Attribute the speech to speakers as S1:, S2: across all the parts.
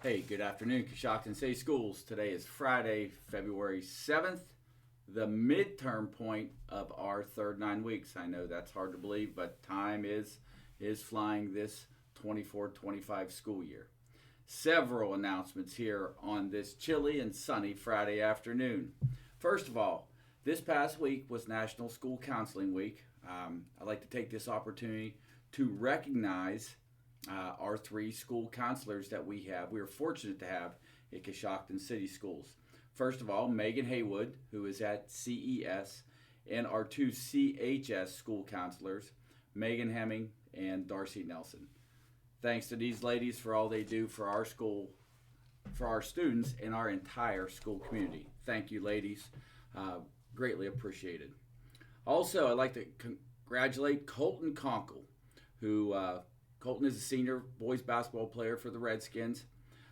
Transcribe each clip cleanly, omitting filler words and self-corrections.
S1: Hey, good afternoon, Coshocton City Schools. Today is Friday, February 7th, the midterm point of our third 9 weeks. I know that's hard to believe, but time is flying this 24-25 school year. Several announcements here on this chilly and sunny Friday afternoon. First of all, this past week was National School Counseling Week. I'd like to take this opportunity to recognize our three school counselors that we have. We are fortunate to have at Coshocton City Schools. First of all, Megan Haywood, who is at CES, and our two CHS school counselors, Megan Hemming and Darcy Nelson. Thanks to these ladies for all they do for our school, for our students, and our entire school community. Thank you, ladies. Greatly appreciated. Also, I'd like to congratulate Colton Conkle, who Colton is a senior boys basketball player for the Redskins.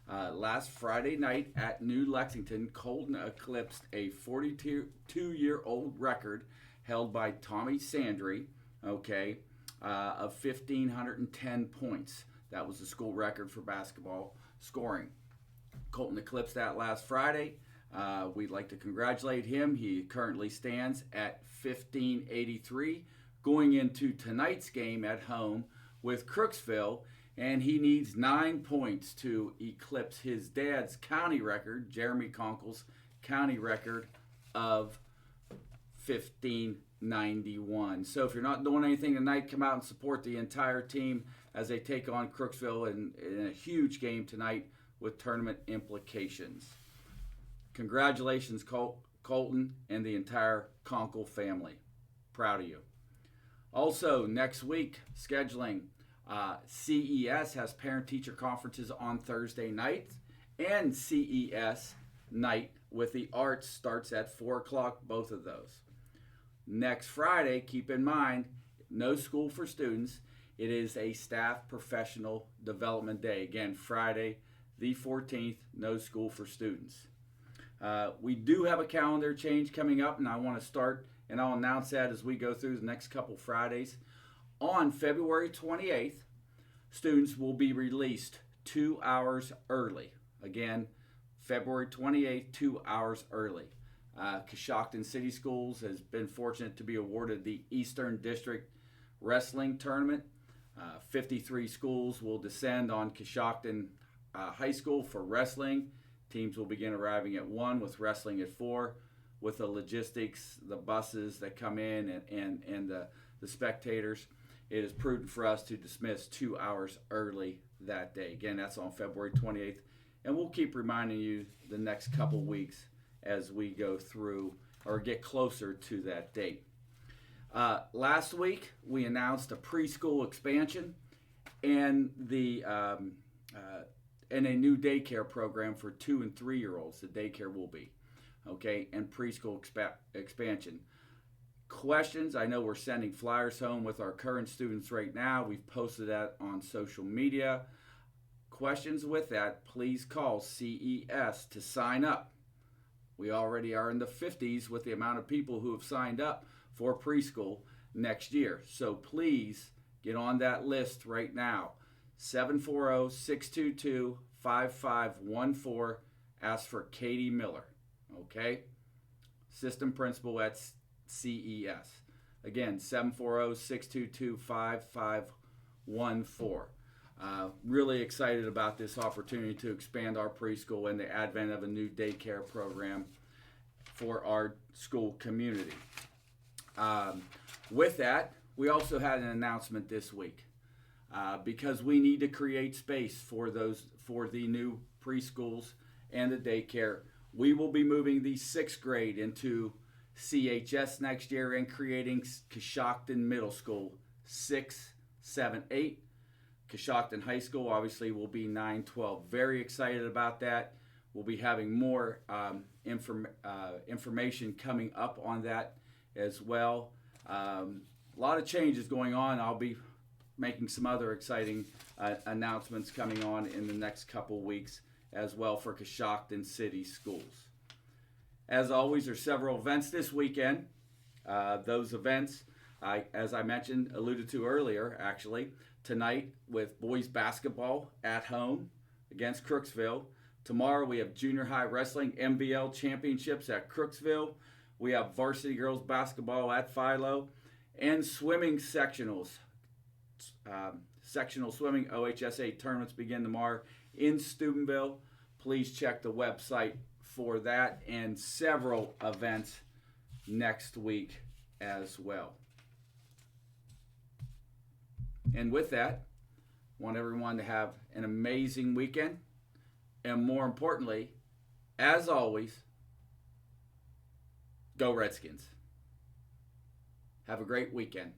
S1: Last Friday night at New Lexington, Colton eclipsed a 42-year-old record held by Tommy Sandry, of 1,510 points. That was the school record for basketball scoring. Colton eclipsed that last Friday. We'd like to congratulate him. He currently stands at 1,583 going into tonight's game at home with Crooksville, and he needs 9 points to eclipse his dad's county record, Jeremy Conkle's county record of 1591. So if you're not doing anything tonight, come out and support the entire team as they take on Crooksville in a huge game tonight with tournament implications. Congratulations, Colton and the entire Conkle family. Proud of you. Also, next week, scheduling, CES has parent-teacher conferences on Thursday night, and CES night with the arts starts at 4 o'clock, both of those. Next Friday, keep in mind, no school for students. It is a staff professional development day. Again, Friday the 14th, no school for students. We do have a calendar change coming up, and I want to start, and I'll announce that as we go through the next couple Fridays. On February 28th, students will be released 2 hours early. Again, February 28th, 2 hours early. Coshocton City Schools has been fortunate to be awarded the Eastern District Wrestling Tournament. 53 schools will descend on Coshocton High School for wrestling. Teams will begin arriving at 1 with wrestling at 4. With the logistics, the buses that come in and the spectators, it is prudent for us to dismiss 2 hours early that day. Again, that's on February 28th. And we'll keep reminding you the next couple weeks as we go through or get closer to that date. Last week, we announced a preschool expansion and and a new daycare program for 2 and 3 year olds. The daycare will be, and preschool expansion. Questions? I know we're sending flyers home with our current students right now. We've posted that on social media. Questions with that, please call CES to sign up. We already are in the 50s with the amount of people who have signed up for preschool next year. So please get on that list right now. 740-622-5514. Ask for Katie Miller. System principal at CES. Again, 740-622-5514. Really excited about this opportunity to expand our preschool and the advent of a new daycare program for our school community. With that, we also had an announcement this week because we need to create space for the new preschools and the daycare. We will be moving the 6th grade into CHS next year and creating Coshocton Middle School 6, 7, 8. Coshocton High School obviously will be 9, 12. Very excited about that. We'll be having more information coming up on that as well. A lot of changes going on. I'll be making some other exciting announcements coming on in the next couple weeks as well for Coshocton City Schools. As always, there's several events this weekend. Those events, as I mentioned, alluded to earlier, actually, tonight with boys basketball at home against Crooksville. Tomorrow we have junior high wrestling MVL championships at Crooksville. We have varsity girls basketball at Philo and swimming sectionals. Sectional swimming OHSA tournaments begin tomorrow in Steubenville. Please check the website for that and several events next week as well. And with that, I want everyone to have an amazing weekend. And more importantly, as always, go Redskins. Have a great weekend.